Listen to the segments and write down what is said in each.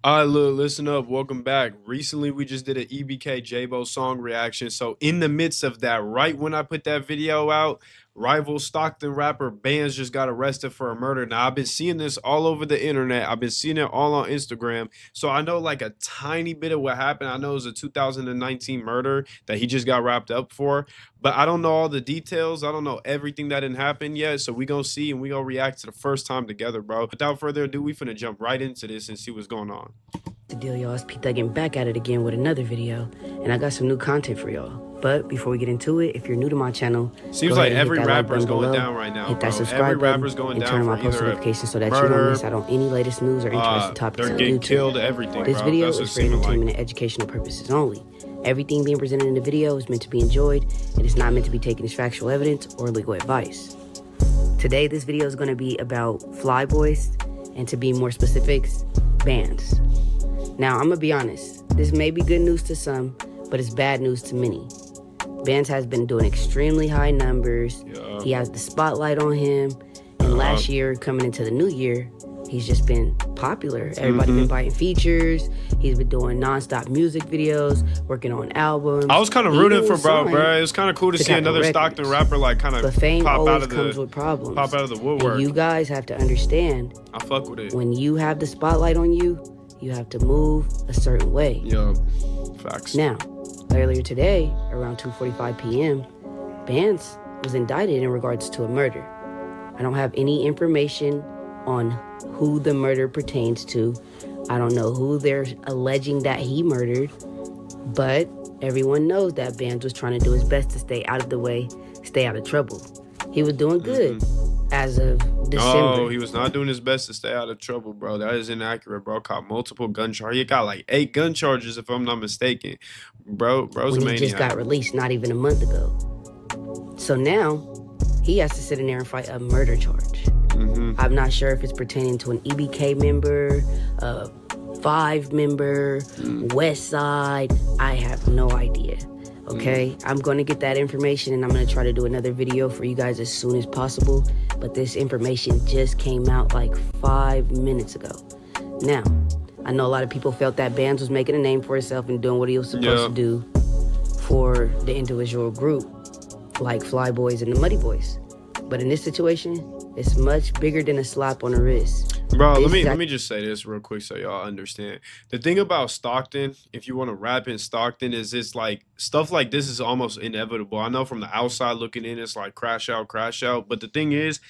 All right, look, listen up. Welcome back. Recently, we just did an EBK J-Bo song reaction. So, in the midst of that, right when I put that video out, rival Stockton rapper Bkandz just got arrested for a murder. Now, I've been seeing this all over the internet. I've been seeing it all on Instagram. So, I know like a tiny bit of what happened. I know it was a 2019 murder that he just got wrapped up for, but I don't know all the details. I don't know everything that didn't happen yet. So, we gonna see and we gonna react to the first time together, bro. Without further ado, we finna jump right into this and see what's going on. The deal, y'all, is P-Thuggin back at it again with another video, and I got some new content for y'all. But before we get into it, if you're new to my channel, seems like every rapper's going down right now. Hit that bro. subscribe button and turn on my post notifications so that you don't miss out on any latest news or interesting topics on YouTube. Killed everything. This video is for entertainment and educational purposes only. Everything being presented in the video is meant to be enjoyed, and it's not meant to be taken as factual evidence or legal advice. Today, this video is going to be about Fly Boys, and to be more specifics, Bkandz. Now, I'm gonna be honest, this may be good news to some, but it's bad news to many. Bkandz has been doing extremely high numbers. He has the spotlight on him, and last year, coming into the new year, he's just been popular. Everybody been buying features. He's been doing non-stop music videos, working on albums. I was kind of rooting for bro. It was kind of cool to see another Stockton rapper like kind of pop out of the woodwork. And you guys have to understand. I fuck with it. When you have the spotlight on you, you have to move a certain way. Facts. Now, earlier today, around 2:45 p.m., Bkandz was indicted in regards to a murder. I don't have any information on who the murder pertains to. I don't know who they're alleging that he murdered, but everyone knows that Bkandz was trying to do his best to stay out of the way, stay out of trouble. He was doing good as of December. No, he was not doing his best to stay out of trouble, bro. That is inaccurate, bro. Caught multiple gun charges. He got like 8 gun charges, if I'm not mistaken. Bro's a maniac. When he just got released not even a month ago. So now, he has to sit in there and fight a murder charge. I'm not sure if it's pertaining to an EBK member, a 5 member, West Side. I have no idea. Okay, I'm going to get that information and I'm going to try to do another video for you guys as soon as possible. But this information just came out like 5 minutes ago. Now, I know a lot of people felt that Bkandz was making a name for himself and doing what he was supposed to do for the individual group, like Fly Boys and the Muddy Boys. But in this situation, it's much bigger than a slap on the wrist. Bro, let me just say this real quick so y'all understand. The thing about Stockton, if you want to rap in Stockton, is it's like stuff like this is almost inevitable. I know from the outside looking in, it's like crash out. But the thing is,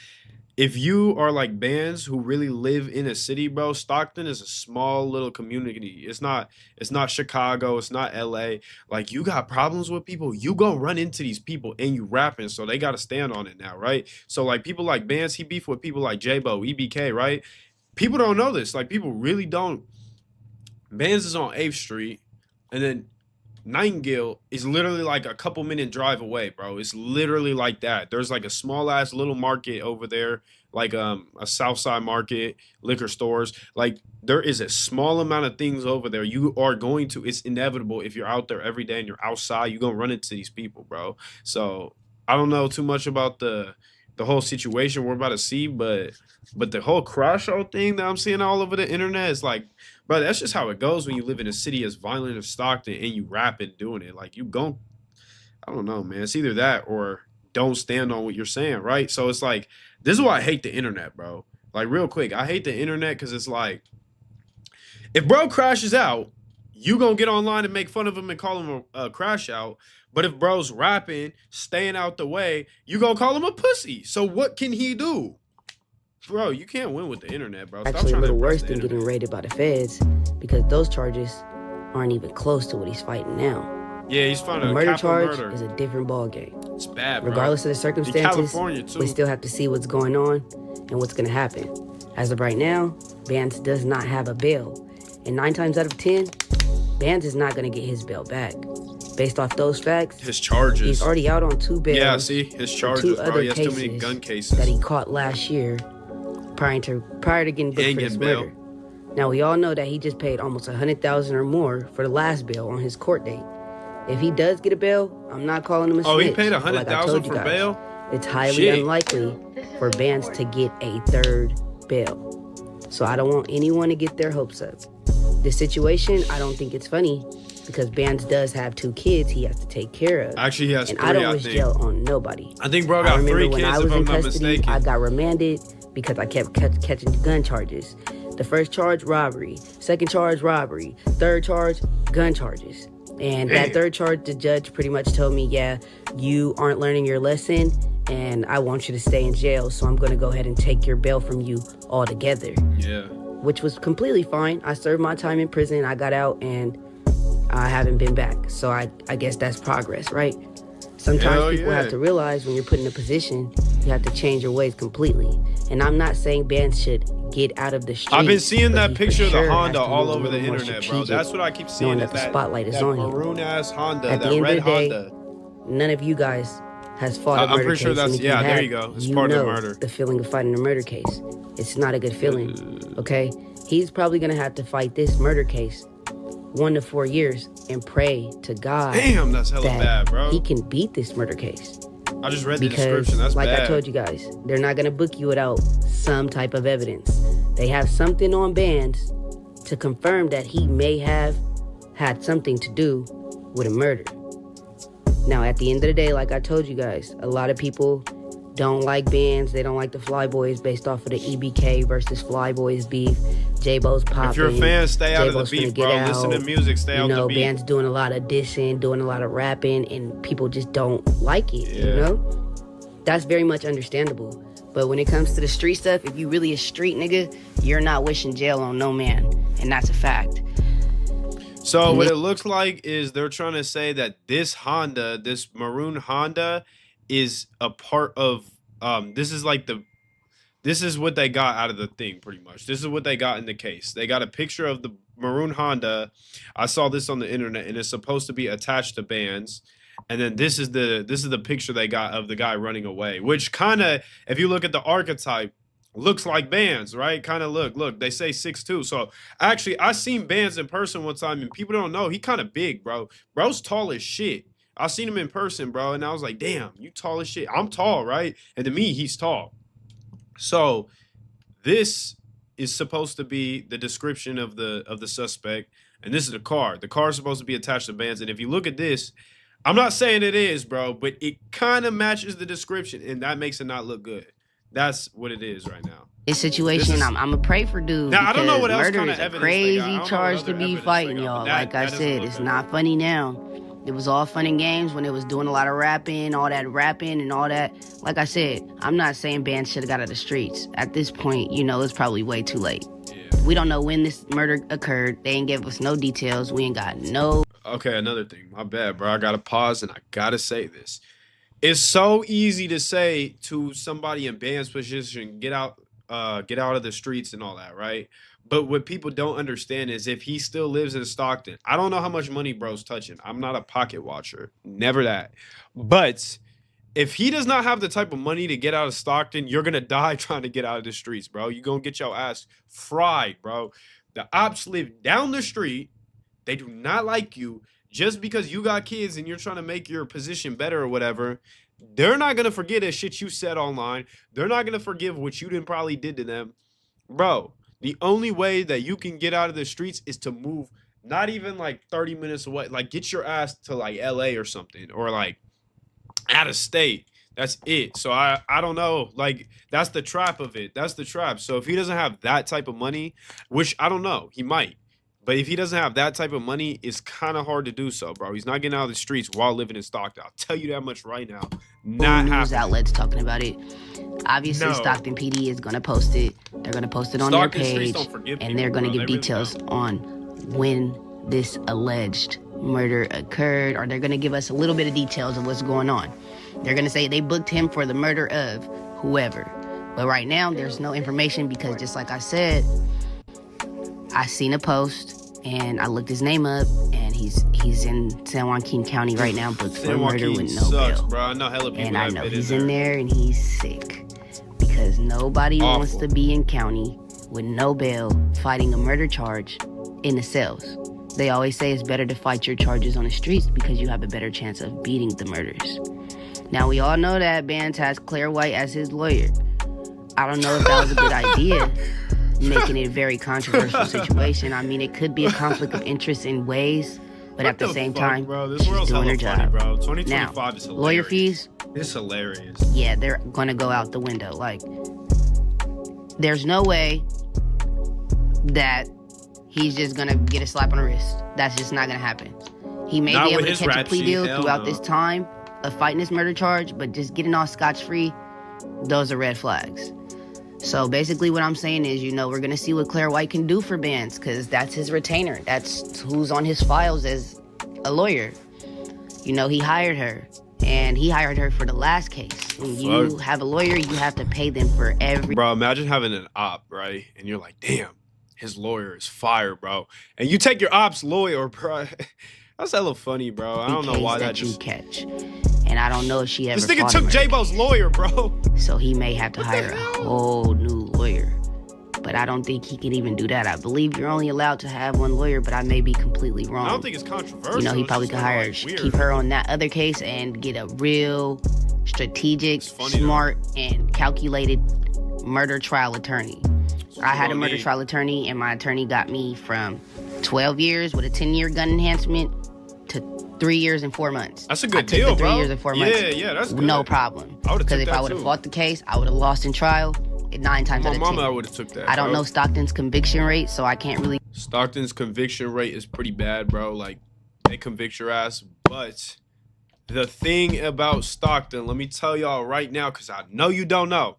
if you are like Bkandz who really live in a city, bro, Stockton is a small little community. It's not Chicago, it's not LA. Like, you got problems with people, you go run into these people and you rapping, so they gotta stand on it now, right? So like people like Bkandz, he beef with people like J-Bo, EBK, right? People don't know this. Like, people really don't. Bkandz is on 8th Street, and then Nightingale is literally like a couple minute drive away, bro. It's literally like that. There's like a small ass little market over there, like a South Side market, liquor stores. Like, there is a small amount of things over there. You are going to, it's inevitable if you're out there every day and you're outside, you're gonna run into these people, bro. So I don't know too much about the whole situation we're about to see, but the whole crash out thing that I'm seeing all over the internet is like, bro, that's just how it goes when you live in a city as violent as Stockton and you rap and doing it. Like, you gon', I don't know, man. It's either that or don't stand on what you're saying, right? So it's like, this is why I hate the internet, bro. Like, real quick, I hate the internet because it's like, if bro crashes out, you gonna get online and make fun of him and call him a crash out. But if bro's rapping, staying out the way, you gonna call him a pussy. So what can he do? Bro, you can't win with the internet, bro. Stop actually a little worse than internet. Getting raided by the feds, because those charges aren't even close to what he's fighting now. Yeah, he's fighting a a murder charge murder. Is a different ball game. It's bad, bro. Regardless of the circumstances, in California too. We still have to see what's going on and what's going to happen. As of right now, Bkandz does not have a bail, and 9 times out of 10, Bkandz is not going to get his bail back. Based off those facts, his charges, he's already out on 2 bails. Yeah, see, his charges, 2 bro. other He has too many gun cases that he caught last year, prior to getting booked for this murder. Now, we all know that he just paid almost $100,000 or more for the last bail on his court date. If he does get a bail, I'm not calling him a snitch. Oh, he paid $100,000 for bail? It's highly unlikely for Bkandz to get a 3rd bail. So I don't want anyone to get their hopes up. The situation, I don't think it's funny because Bkandz does have 2 kids he has to take care of. Actually, he has and 3, I don't wish jail on nobody. I think bro got 3 kids, when I was if I'm in not custody, mistaken. I got remanded because I kept catching gun charges. The first charge, robbery. Second charge, robbery. Third charge, gun charges. And that third charge, the judge pretty much told me, yeah, you aren't learning your lesson, and I want you to stay in jail, so I'm going to go ahead and take your bail from you altogether. Yeah. Which was completely fine. I served my time in prison, I got out, and I haven't been back. So I guess that's progress, right? Sometimes people have to realize when you're put in a position, you have to change your ways completely. And I'm not saying Bkandz should get out of the street. I've been seeing that picture of the Honda all over the internet, bro. That's what I keep seeing. Knowing that the spotlight is on him. Maroon ass Honda, At the that end red of the day, Honda. none of you guys has fought a murder I'm pretty sure case, that's, and if yeah, you there have, you go. It's you part of the know murder. the feeling of fighting a murder case. It's not a good feeling, okay? He's probably gonna have to fight this murder case 1 to 4 years and pray to God. Damn, that's hella that bad, bro. he can beat this murder case. I just read the Because, description. That's like bad. I told you guys, they're not gonna book you without some type of evidence. They have something on Bkandz to confirm that he may have had something to do with a murder. Now, at the end of the day, like I told you guys, a lot of people don't like Bkandz. They don't like the Flyboys based off of the EBK versus Flyboys beef. J-Bo's popping. If you're a fan, stay out of the J-Bo's beef, finna bro. get Listen to out. music, stay out the beef. Bkandz doing a lot of dissing, doing a lot of rapping, and people just don't like it, you Yeah. know? That's very much understandable. But when it comes to the street stuff, if you really a street nigga, you're not wishing jail on no man. And that's a fact. So what it looks like is they're trying to say that this Honda, this maroon Honda, is a part of this is what they got out of the thing, pretty much. This is what they got in the case. They got a picture of the maroon Honda. I saw this on the internet, and it's supposed to be attached to Bkandz. And then this is the picture they got of the guy running away, which kind of, if you look at the archetype, looks like Bkandz, right? Kind of look. They say 6'2". So actually, I seen Bkandz in person one time, and people don't know he kind of big, bro. Bro's tall as shit. I seen him in person, bro, and I was like, damn, you tall as shit. I'm tall, right? And to me, he's tall. So this is supposed to be the description of the suspect, and this is the car. The car is supposed to be attached to Bkandz, and if you look at this, I'm not saying it is, bro, but it kind of matches the description, and that makes it not look good. That's what it is right now. This situation, I'm going to pray for dude. Now, I don't know what else murder kind is of a evidence they got. I crazy don't know what charge other to be evidence they fighting, got, but y'all. that Like I doesn't said, look it's good. not funny now. It was all fun and games when it was doing a lot of rapping, all that rapping and all that. Like I said, I'm not saying Bkandz should have got out of the streets. At this point, it's probably way too late. Yeah. We don't know when this murder occurred. They ain't give us no details. We ain't got no... Okay, another thing. My bad, bro. I got to pause, and I got to say this. It's so easy to say to somebody in Bkandz position, get out of the streets and all that, right? But what people don't understand is if he still lives in Stockton, I don't know how much money bro's touching. I'm not a pocket watcher. Never that. But if he does not have the type of money to get out of Stockton, you're going to die trying to get out of the streets, bro. You're going to get your ass fried, bro. The ops live down the street. They do not like you. Just because you got kids and you're trying to make your position better or whatever, they're not going to forget that shit you said online. They're not going to forgive what you didn't probably did to them. Bro, the only way that you can get out of the streets is to move not even like 30 minutes away. Like, get your ass to like LA or something, or like out of state. That's it. So I don't know. Like, that's the trap of it. That's the trap. So if he doesn't have that type of money, which I don't know, he might. But if he doesn't have that type of money, it's kind of hard to do so, bro. He's not getting out of the streets while living in Stockton. I'll tell you that much right now. Not news happening. outlets talking about it. Obviously, No. Stockton PD is going to post it. They're going to post it on Stockton their streets page. don't forgive And people, they're going to bro. give They really details don't. on when this alleged murder occurred, or they're going to give us a little bit of details of what's going on. They're going to say they booked him for the murder of whoever. But right now, there's no information because, just like I said, I seen a post and I looked his name up, and he's in San Joaquin County right now, booked for San murder Joaquin with no sucks, bail. bro. I know hella people And I that know been he's in in there and he's sick because nobody wants Awful. to be in county with no bail fighting a murder charge in the cells. They always say it's better to fight your charges on the streets because you have a better chance of beating the murders. Now, we all know that Bkandz has Claire White as his lawyer. I don't know if that was a good idea. making it a very controversial situation. I mean, it could be a conflict of interest in ways, but at the same time, bro, this she's world's doing her hella funny, job. bro. Now, 2025 is hilarious. lawyer fees, It's hilarious. yeah, they're gonna go out the window. Like, there's no way that he's just gonna get a slap on the wrist. That's just not gonna happen. He may Not be able with to his catch a rap plea sheet, deal hell throughout no. this time of fighting this murder charge, but just getting off scotch-free, those are red flags. So basically what I'm saying is, we're going to see what Claire White can do for Bkandz, because that's his retainer. That's who's on his files as a lawyer. He hired her, and he hired her for the last case. When you have a lawyer, you have to pay them for every... Bro, imagine having an op, right? And you're like, damn, his lawyer is fired, bro. And you take your op's lawyer, bro. That's hella funny, bro. I don't know why that you just... catch. And I don't know if she ever This nigga fought took him. J-Bo's lawyer, bro. So he may have to hire a whole new lawyer. But I don't think he can even do that. I believe you're only allowed to have one lawyer, but I may be completely wrong. I don't think it's controversial. He probably could hire, keep her on that other case and get a real strategic, smart, and calculated murder trial attorney. I had a murder trial attorney, and my attorney got me from 12 years with a 10-year gun enhancement to 3 years and 4 months. That's a good deal, bro. I took the 3 years and 4 months. Yeah, that's good. No problem. Because if I would have fought the case, I would have lost in trial 9 times out of 10. My mama would have took that. I don't know Stockton's conviction rate, so I can't really... Stockton's conviction rate is pretty bad, bro. Like, they convict your ass. But the thing about Stockton, let me tell y'all right now, because I know you don't know.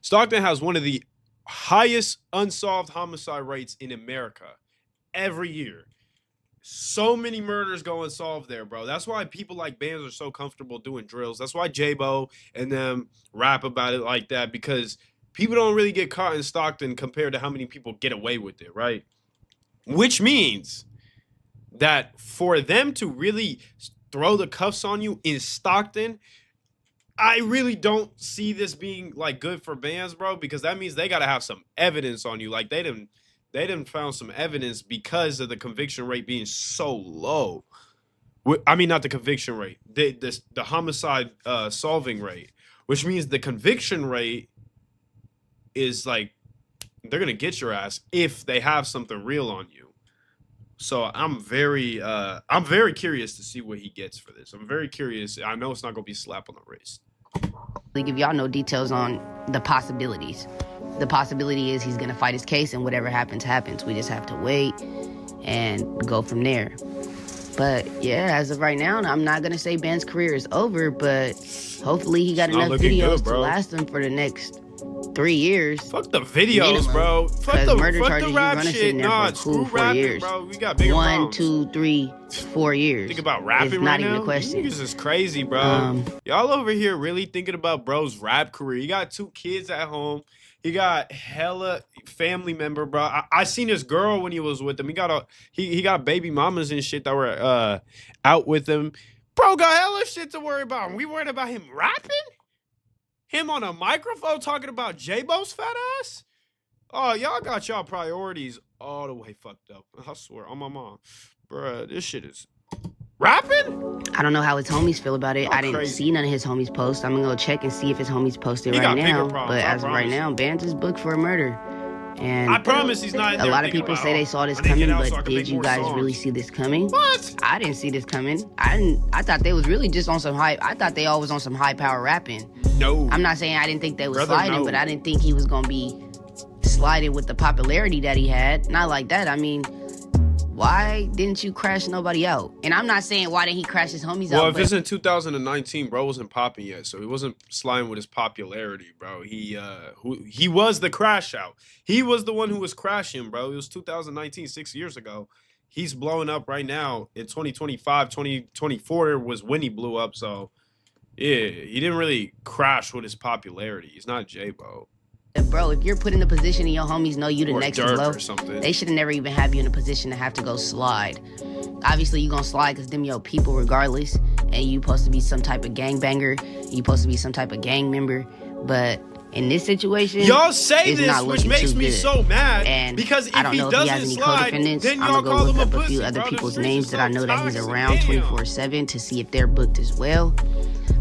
Stockton has one of the highest unsolved homicide rates in America every year. So many murders go unsolved there, bro. That's why people like Bkandz are so comfortable doing drills. That's why J-Bo and them rap about it like that, because people don't really get caught in Stockton compared to how many people get away with it, right? Which means that for them to really throw the cuffs on you in Stockton, I really don't see this being like good for Bkandz, bro, because that means they got to have some evidence on you. Like they didn't found some evidence because of the conviction rate being so low. I mean, not the conviction rate, the homicide solving rate, which means the conviction rate is like they're gonna get your ass if they have something real on you. So I'm very curious to see what he gets for this. I'm very curious. I know it's not gonna be a slap on the wrist. Give y'all no details on the possibilities. The possibility is he's gonna fight his case, and whatever happens, happens. We just have to wait and go from there. But yeah, as of right now, I'm not gonna say Bkandz's career is over, but hopefully he got enough videos to last him for the next 3 years. Fuck the videos, bro. Fuck the rap shit. Nah, screw rapping, bro. We got bigger problems. 1, 2, 3, 4 years. Think about rapping it's right not even now? a question. Niggas is crazy, bro. Y'all over here really thinking about bro's rap career. He got 2 kids at home. He got hella family member, bro. I seen this girl when he was with him. He got baby mamas and shit that were out with him. Bro got hella shit to worry about. And we worried about him rapping? Him on a microphone talking about J-Bo's fat ass? Oh, y'all got y'all priorities all the way fucked up. I swear, on my mom. Bruh, this shit is... Rapping? I don't know how his homies feel about it. I didn't see none of his homies post. I'm gonna go check and see if his homies posted right now. But as of right now, Bkandz is booked for a murder. And I promise he's not in there. A lot of people say they saw this coming, but did you guys really see this coming? What? I didn't see this coming. I thought they was really just on some hype. I thought they all was on some high power rapping. No. I'm not saying I didn't think they was sliding, but I didn't think he was gonna be sliding with the popularity that he had. Not like that. I mean, why didn't you crash nobody out? And I'm not saying why didn't he crash his homies out. Well, if it's in 2019, bro wasn't popping yet, so he wasn't sliding with his popularity, bro. He was the crash out. He was the one who was crashing, bro. It was 2019, 6 years ago. He's blowing up right now. In 2025, 2024 was when he blew up. So yeah, he didn't really crash with his popularity. He's not J-Bo. Bro, if you're put in a position and your homies know you the next to blow, something, they should have never even have you in a position to have to go slide. Obviously, you gonna slide because them your people regardless, and you supposed to be some type of gangbanger, you supposed to be some type of gang member, but in this situation, y'all say this, which makes me so mad. And because if I don't know if he has any co-defendants. I'm gonna go look up a few other people's names that I know that he's around 24/7 to see if they're booked as well.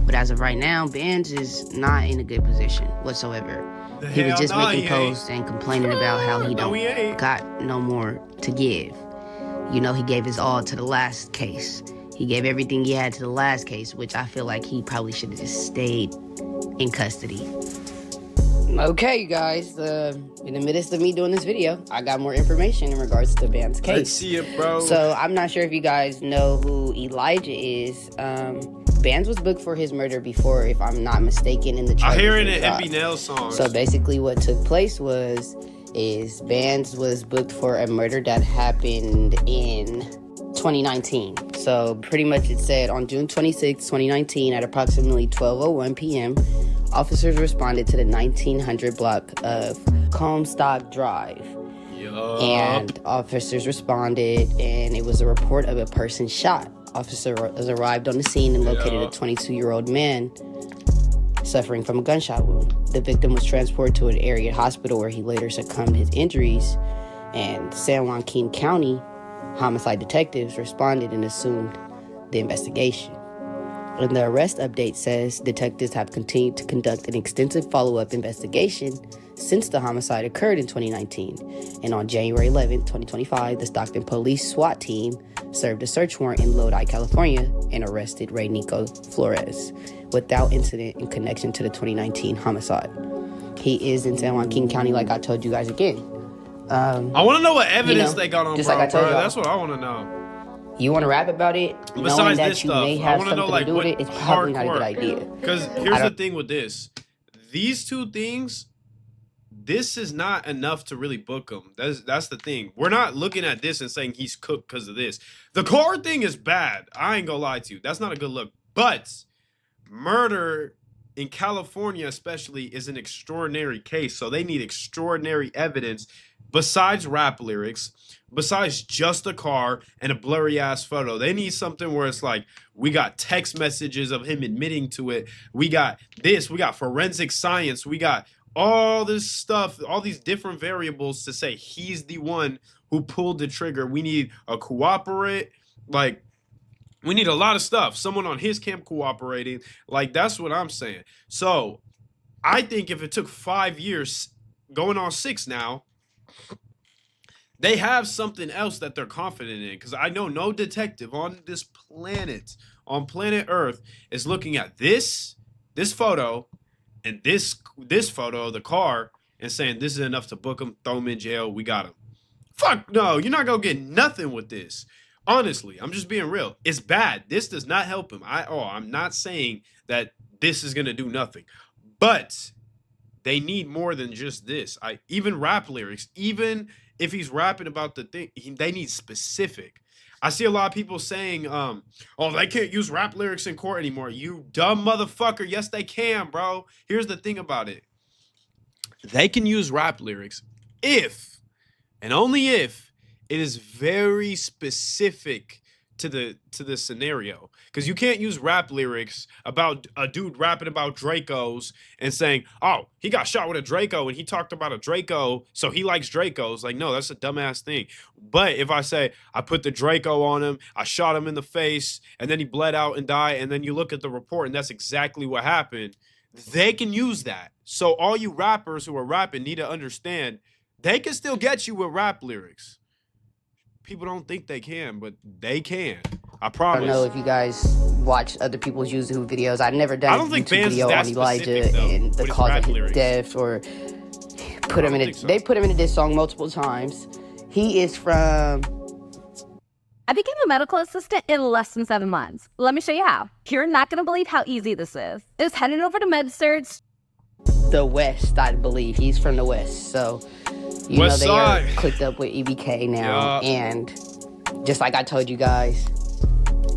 But as of right now, Bkandz is not in a good position whatsoever. He was Hell just no, making he posts and complaining about how he No, he don't ain't. got no more to give. You know, he gave his all to the last case. He gave everything he had to the last case, which I feel like he probably should have just stayed in custody. Okay, you guys, in the midst of me doing this video, I got more information in regards to Bkandz case. Let's see it, bro. So I'm not sure if you guys know who Elijah is. Bkandz was booked for his murder before, if I'm not mistaken, in the I hear it charges in were dropped. MB Nail songs. So basically what took place is Bkandz was booked for a murder that happened in 2019. So pretty much it said on June 26, 2019 at approximately 12:01 p.m., officers responded to the 1900 block of Comstock Drive. And officers responded, and it was a report of a person shot. Officers arrived on the scene and located a 22-year-old man suffering from a gunshot wound. The victim was transported to an area hospital where he later succumbed to his injuries, and San Joaquin County homicide detectives responded and assumed the investigation. And the arrest update says detectives have continued to conduct an extensive follow-up investigation since the homicide occurred in 2019. And on January 11, 2025, the Stockton police SWAT team served a search warrant in Lodi, California, and arrested Ray Nico Flores without incident in connection to the 2019 homicide. He is in San Joaquin County, like I told you guys again. I want to know what evidence they got on just bro, like I told bro. y'all. That's what I want to know. You want to rap about it, knowing Besides that this you stuff, may I have want to something know like to do with what it, it's probably not a good hardcore. idea. Because here's the thing with this: these two things, this is not enough to really book him. That's the thing. We're not looking at this and saying he's cooked because of this. The car thing is bad. I ain't gonna lie to you. That's not a good look. But murder in California, especially, is an extraordinary case. So they need extraordinary evidence besides rap lyrics, besides just a car and a blurry ass photo. They need something where it's like, we got text messages of him admitting to it. We got this, we got forensic science. We got all this stuff, all these different variables to say he's the one who pulled the trigger. We need a cooperate, like, we need a lot of stuff. Someone on his camp cooperating. Like, that's what I'm saying. So I think if it took 5 years, going on 6 now, they have something else that they're confident in. Because I know no detective on this planet, on planet Earth, is looking at this photo and this photo of the car and saying this is enough to book him, throw him in jail, we got him. Fuck no, you're not gonna get nothing with this. Honestly, I'm just being real. It's bad. This does not help him. I'm not saying that this is gonna do nothing, but they need more than just this. Even rap lyrics, even if he's rapping about the thing, they need specific. I see a lot of people saying, oh, they can't use rap lyrics in court anymore. You dumb motherfucker. Yes, they can, bro. Here's the thing about it. They can use rap lyrics if, and only if, it is very specific to the scenario. Because you can't use rap lyrics about a dude rapping about Dracos and saying, oh, he got shot with a Draco and he talked about a Draco, so he likes Dracos. Like, no, that's a dumbass thing. But if I say, I put the Draco on him, I shot him in the face, and then he bled out and died, and then you look at the report and that's exactly what happened, they can use that. So all you rappers who are rapping need to understand, they can still get you with rap lyrics. People don't think they can, but they can. I promise. I don't know if you guys watch other people's YouTube videos. I've never done a YouTube video on Elijah and the cause of his death, or put him in a. They put him in a diss song multiple times. He is from. I became a medical assistant in less than 7 months. Let me show you how. You're not gonna believe how easy this is. It's heading over to MedSurg. The West, I believe. He's from the West, so. You know, they are clicked up with EBK now, and just like I told you guys,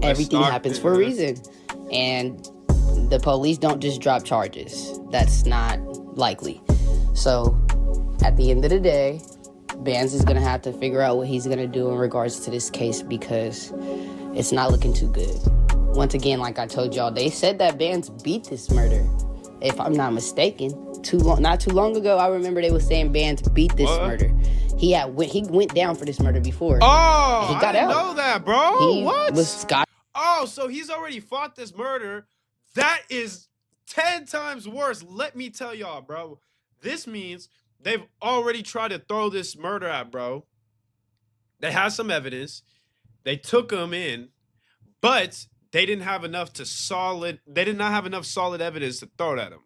everything happens for a reason. And the police don't just drop charges. That's not likely. So, at the end of the day, Bkandz is going to have to figure out what he's going to do in regards to this case, because it's not looking too good. Once again, like I told y'all, they said that Bkandz beat this murder, if I'm not mistaken. Not too long ago, I remember they were saying Bkandz beat this murder. He went down for this murder before. Oh, he got I didn't out. know that, bro. He was Scott. Oh, so he's already fought this murder. That is 10 times worse. Let me tell y'all, bro. This means they've already tried to throw this murder at bro. They had some evidence. They took him in, but they didn't have enough they did not have enough solid evidence to throw it at him.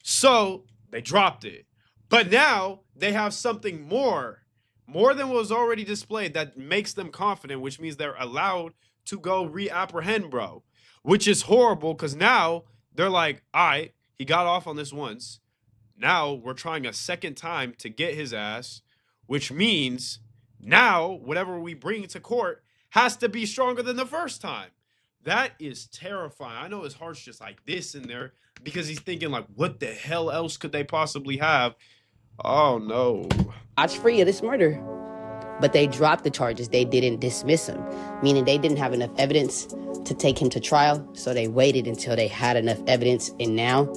So they dropped it. But now they have something more than was already displayed that makes them confident, which means they're allowed to go reapprehend bro, which is horrible because now they're like, all right, he got off on this once. Now we're trying a second time to get his ass, which means now whatever we bring to court has to be stronger than the first time. That is terrifying. I know his heart's just like this in there because he's thinking like, what the hell else could they possibly have? Oh no. Watch free of this murder. But they dropped the charges. They didn't dismiss him, meaning they didn't have enough evidence to take him to trial. So they waited until they had enough evidence. And now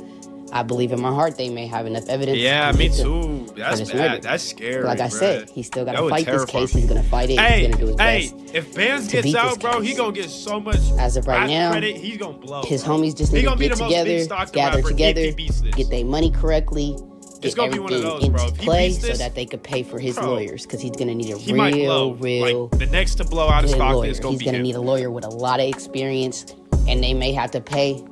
I believe in my heart they may have enough evidence. Yeah, me too. That's bad. Murder. That's scary. But like I said, he's still got to fight this case. He's going to fight it. Hey, he's going to do his best. If Bkandz gets out, bro, he's going to get so much as of right now, credit. He's going to blow. His homies just need to get together, gather together, get their money correctly. It's gonna be one of those, into bro. play so that they could pay for his lawyers, because he's gonna need a real, like, the next to blow out of Stockton is gonna be. He's gonna need a lawyer with a lot of experience, and they may have to pay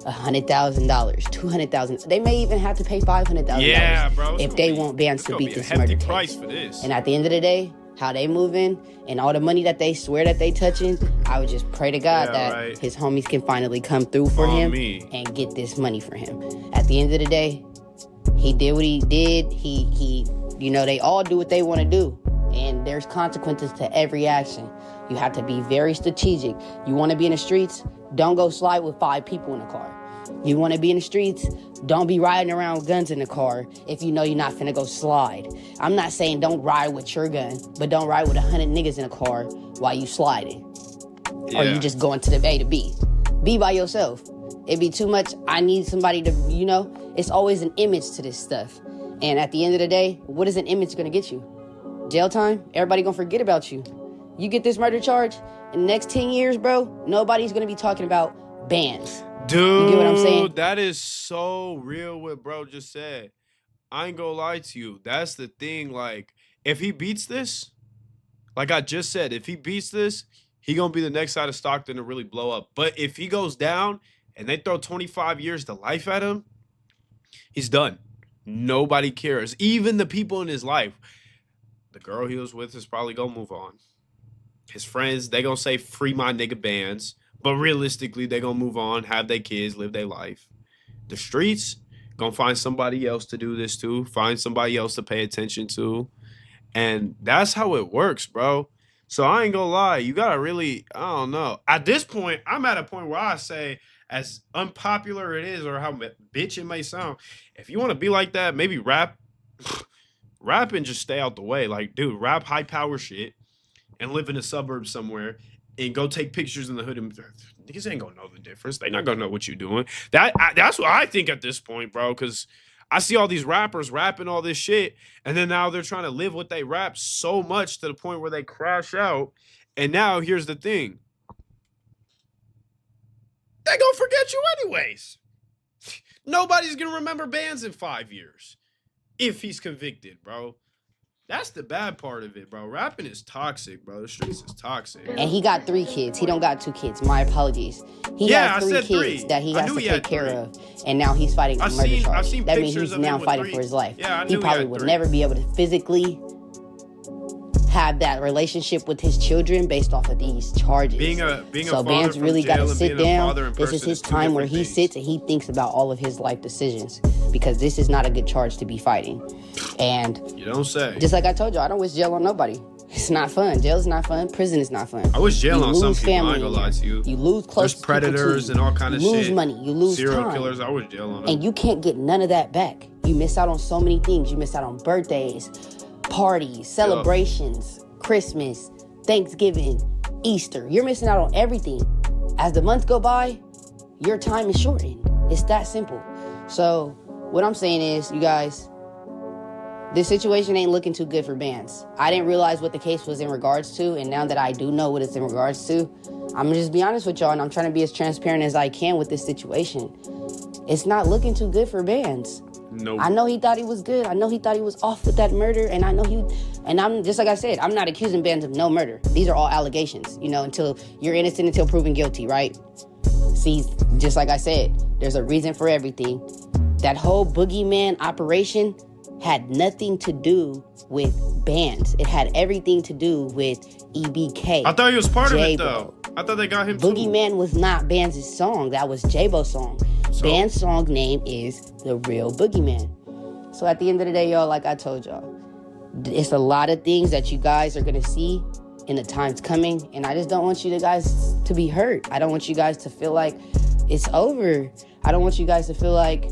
$100,000, $200,000. They may even have to pay $500,000. Yeah, bro. If they want Bkandz to beat this murder case. For this. And at the end of the day, how they moving and all the money that they swear that they touching, I would just pray to God that his homies can finally come through for him and get this money for him. At the end of the day, he did what he did. He they all do what they want to do. And there's consequences to every action. You have to be very strategic. You want to be in the streets? Don't go slide with 5 people in the car. You want to be in the streets? Don't be riding around with guns in the car if you know you're not finna go slide. I'm not saying don't ride with your gun, but don't ride with 100 niggas in the car while you sliding. Or you just going to the A to B. Be by yourself. It'd be too much. I need somebody to, it's always an image to this stuff. And at the end of the day, what is an image gonna get you? Jail time? Everybody gonna forget about you. You get this murder charge, in the next 10 years, bro, nobody's gonna be talking about Bkandz. Dude, you get what I'm saying? That is so real what bro just said. I ain't gonna lie to you. That's the thing. Like, if he beats this, like I just said, if he beats this, he gonna be the next side of Stockton to really blow up. But if he goes down and they throw 25 years to life at him, he's done. Nobody cares. Even the people in his life. The girl he was with is probably gonna move on. His friends, they gonna say, free my nigga Bkandz. But realistically, they gonna move on, have their kids, live their life. The streets, gonna find somebody else to do this to, find somebody else to pay attention to. And that's how it works, bro. So I ain't gonna lie, you gotta really, I don't know. At this point, I'm at a point where I say, as unpopular it is, or how bitch it may sound, if you want to be like that, maybe rap and just stay out the way. Like, dude, rap high power shit and live in a suburb somewhere and go take pictures in the hood. And niggas ain't gonna know the difference. They not gonna know what you're doing. That's what I think at this point, bro, because I see all these rappers rapping all this shit, and then now they're trying to live what they rap so much to the point where they crash out. And now here's the thing. They gonna forget you anyways. Nobody's gonna remember Bkandz in 5 years if he's convicted, bro. That's the bad part of it, bro. Rapping is toxic, bro. The streets is toxic. And he got 3 kids. He don't got 2 kids. My apologies. He has 3 kids that he has to take care of. And now he's fighting a murder charge. That means he's now fighting for his life. Yeah, he probably would never be able to physically have that relationship with his children based off of these charges. So Bkandz really got to sit down. This is his time where he sits and he thinks about all of his life decisions, because this is not a good charge to be fighting. And you don't say. Just like I told you, I don't wish jail on nobody. It's not fun. Jail is not fun. Prison is not fun. I wish jail on some people. I ain't gonna lie to you. You lose close There's predators and all kind of shit. You lose money. You lose serial time. killers. I wish jail on them. And you can't get none of that back. You miss out on so many things. You miss out on birthdays, parties, celebrations, Christmas, Thanksgiving, Easter. You're missing out on everything. As the months go by, your time is shortened. It's that simple. So what I'm saying is, you guys, this situation ain't looking too good for Bkandz. I didn't realize what the case was in regards to, and now that I do know what it's in regards to, I'm gonna just be honest with y'all, and I'm trying to be as transparent as I can with this situation. it's not looking too good for Bkandz. Nope. I know he thought he was good. I know he thought he was off with that murder, and I'm just like I said, I'm not accusing Bkandz of no murder. These are all allegations, until you're innocent until proven guilty, right? See, just like I said, there's a reason for everything. That whole boogeyman operation had nothing to do with Bkandz. It had everything to do with EBK. I thought he was part of it, J-Bo. though. I thought they got him too. Boogeyman was not Bkandz' song. That was J-Bo's song. So? Bkandz' song name is The Real Boogeyman. So at the end of the day, y'all, like I told y'all, it's a lot of things that you guys are going to see in the times coming. And I just don't want you guys to be hurt. I don't want you guys to feel like it's over. I don't want you guys to feel like,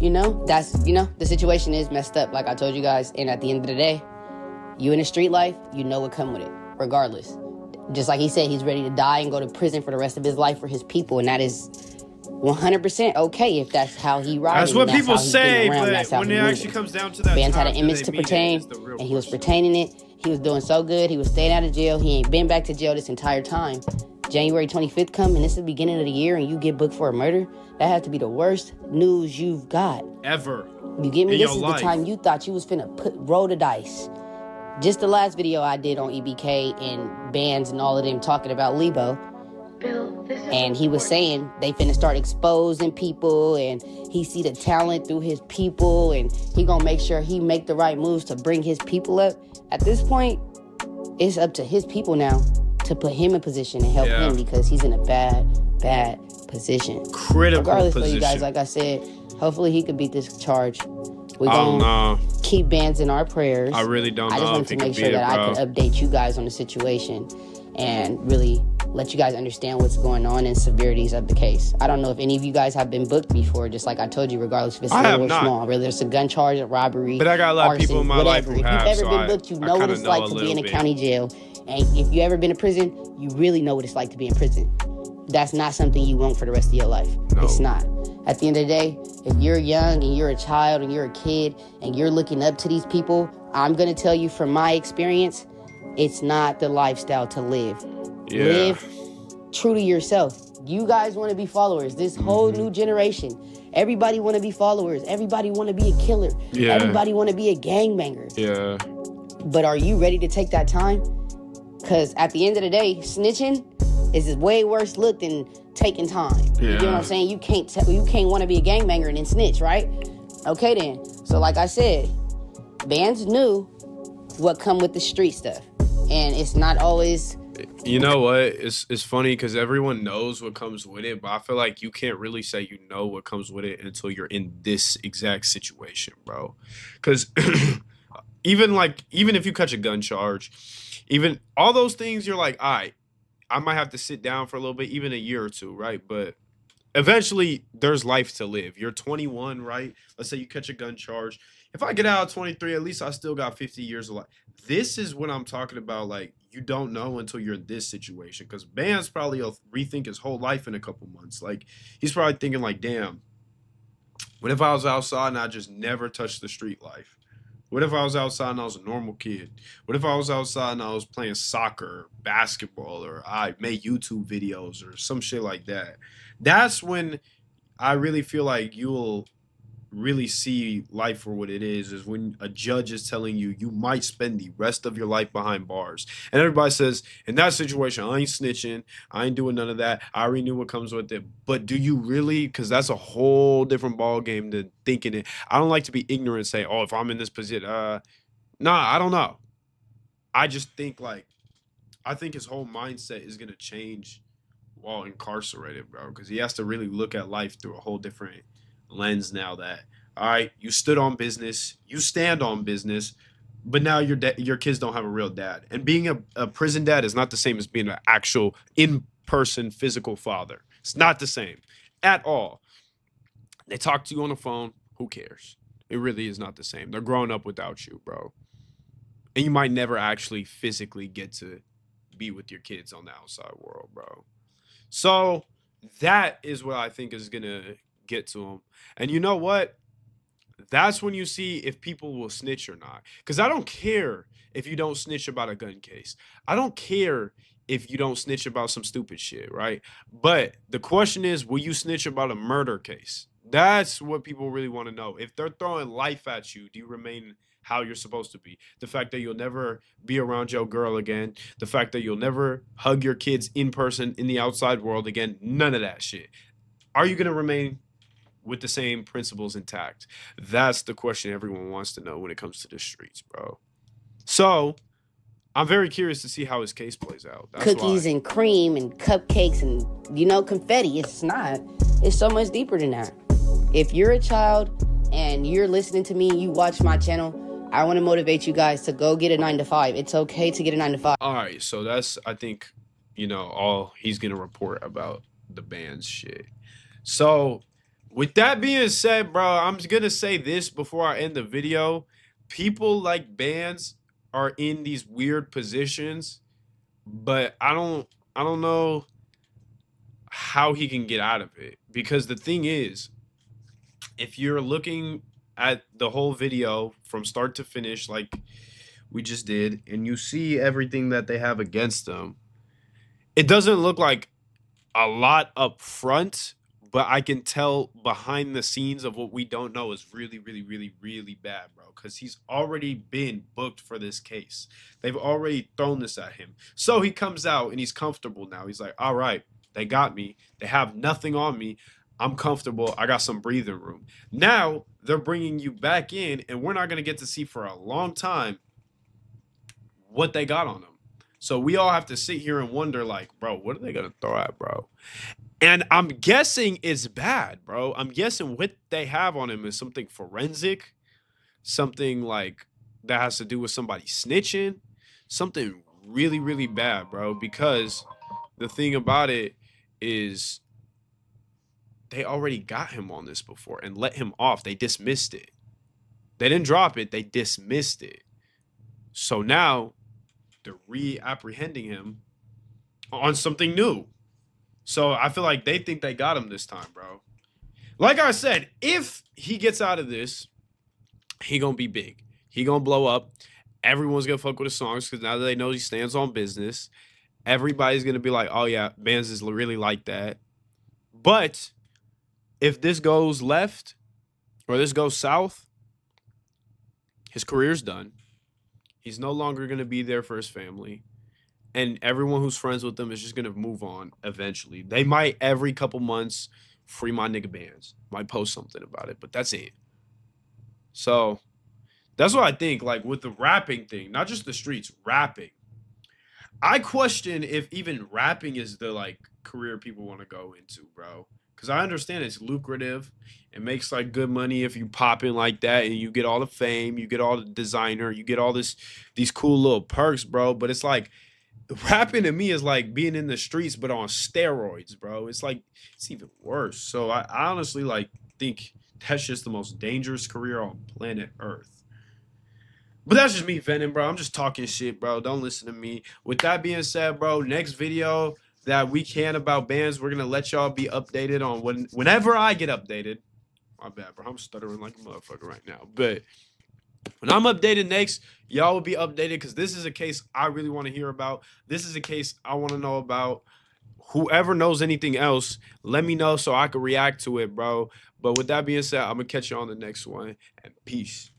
the situation is messed up, like I told you guys. And at the end of the day, you in the street life, you know what come with it, regardless. Just like he said, he's ready to die and go to prison for the rest of his life for his people. And that is 100% okay if that's how he rides. That's what people say, but when it actually comes down to that, Bkandz had an image to pertain, and he was pertaining it. He was doing so good. He was staying out of jail. He ain't been back to jail this entire time. January 25th come, and this is the beginning of the year, and you get booked for a murder. That has to be the worst news you've got ever. You get me? In This is your the time you thought you was finna roll the dice. Just the last video I did on EBK and Bkandz and all of them talking about Lebo. And he was saying they finna start exposing people, and he see the talent through his people, and he gonna make sure he make the right moves to bring his people up. At this point, it's up to his people now to put him in position and help him, because he's in a bad position. Critical Regardless position. of you guys, like I said, hopefully he could beat this charge. We're I don't gonna know. keep Bkandz in our prayers. I really don't I just know wanted if to he make can sure beat that it, I bro. could update you guys on the situation and really let you guys understand what's going on and severities of the case. I don't know if any of you guys have been booked before, just like I told you, regardless if it's I little have or not. small, whether it's a gun charge, a robbery, But I got a lot of arson, people in my life whatever. who If have, you've ever so been I- booked, you I know what kinda it's know like a to be little in a bit. county jail. And if you ever been in prison, you really know what it's like to be in prison. That's not something you want for the rest of your life. No. It's not. At the end of the day, if you're young and you're a child and you're a kid and you're looking up to these people, I'm going to tell you from my experience, it's not the lifestyle to live. Yeah. Live true to yourself. You guys want to be followers. This whole new generation, everybody want to be followers. Everybody want to be a killer. Yeah. Everybody want to be a gangbanger. Yeah. But are you ready to take that time? Because at the end of the day, snitching is a way worse look than taking time. You get what I'm saying? You can't want to be a gangbanger and then snitch, right? Okay then. So like I said, Bkandz knew what come with the street stuff. And it's not always... You know what? It's funny because everyone knows what comes with it, but I feel like you can't really say you know what comes with it until you're in this exact situation, bro. Because even if you catch a gun charge, even all those things, you're like, all right, I might have to sit down for a little bit, even a year or two, right? But eventually, there's life to live. You're 21, right? Let's say you catch a gun charge. If I get out at 23, at least I still got 50 years of life. This is what I'm talking about. Like, you don't know until you're in this situation. Because Bkandz probably will rethink his whole life in a couple months. Like, he's probably thinking like, damn, what if I was outside and I just never touched the street life? What if I was outside and I was a normal kid? What if I was outside and I was playing soccer, basketball, or I made YouTube videos or some shit like that? That's when I really feel like you'll really see life for what it is when a judge is telling you you might spend the rest of your life behind bars. And everybody says, in that situation, I ain't snitching. I ain't doing none of that. I already knew what comes with it. But do you really? Because that's a whole different ball game than thinking it. I don't like to be ignorant and say, oh, if I'm in this position, nah, I don't know. I just think I think his whole mindset is going to change while incarcerated, bro. Because he has to really look at life through a whole different lens now that, all right, you stood on business, you stand on business, but now your kids don't have a real dad. And being a prison dad is not the same as being an actual in-person physical father. It's not the same at all. They talk to you on the phone. Who cares? It really is not the same. They're growing up without you, bro. And you might never actually physically get to be with your kids on the outside world, bro. So that is what I think is going to get to him. And you know what? That's when you see if people will snitch or not. Because I don't care if you don't snitch about a gun case. I don't care if you don't snitch about some stupid shit, right? But the question is, will you snitch about a murder case? That's what people really want to know. If they're throwing life at you, do you remain how you're supposed to be? The fact that you'll never be around your girl again, the fact that you'll never hug your kids in person in the outside world again, none of that shit. Are you going to remain with the same principles intact? That's the question everyone wants to know when it comes to the streets, bro. So I'm very curious to see how his case plays out. That's Cookies why. and cream and cupcakes and, confetti. It's not. It's so much deeper than that. If you're a child and you're listening to me, you watch my channel, I want to motivate you guys to go get a 9 to 5. It's okay to get a 9 to 5. All right, so that's, I think, all he's gonna report about the band's shit. So with that being said, bro, I'm gonna say this before I end the video. People like Bkandz are in these weird positions, but I don't know how he can get out of it. Because the thing is, if you're looking at the whole video from start to finish, like we just did, and you see everything that they have against them, it doesn't look like a lot up front, but I can tell behind the scenes of what we don't know is really, really, really, really bad, bro. Because he's already been booked for this case. They've already thrown this at him. So he comes out and he's comfortable now. He's like, all right, they got me. They have nothing on me. I'm comfortable. I got some breathing room. Now they're bringing you back in, and we're not going to get to see for a long time what they got on them. So we all have to sit here and wonder, like, bro, what are they going to throw at, bro? And I'm guessing it's bad, bro. I'm guessing what they have on him is something forensic, something like that has to do with somebody snitching, something really, really bad, bro. Because the thing about it is they already got him on this before and let him off. They dismissed it. They didn't drop it. They dismissed it. So now they're re-apprehending him on something new. So I feel like they think they got him this time, bro. Like I said, if he gets out of this, he gonna be big. He gonna blow up. Everyone's gonna fuck with his songs because now that they know he stands on business, everybody's gonna be like, oh yeah, Bkandz is really like that. But if this goes left or this goes south, his career's done. He's no longer gonna be there for his family. And everyone who's friends with them is just gonna move on eventually. They might every couple months free my nigga Bkandz. Might post something about it, but that's it. So that's what I think. Like with the rapping thing, not just the streets, rapping. I question if even rapping is the like career people want to go into, bro. Because I understand it's lucrative. It makes like good money if you pop in like that and you get all the fame, you get all the designer, you get all these cool little perks, bro. But it's like rapping to me is like being in the streets but on steroids, bro. It's like it's even worse. So I honestly like think that's just the most dangerous career on planet Earth. But that's just me venting, bro. I'm just talking shit, bro. Don't listen to me. With that being said, bro, next video that we can about Bkandz, we're gonna let y'all be updated on whenever I get updated. My bad, bro. I'm stuttering like a motherfucker right now. But when I'm updated next, y'all will be updated because this is a case I really want to hear about. This is a case I want to know about. Whoever knows anything else, let me know so I can react to it, bro. But with that being said, I'm going to catch you on the next one. And peace.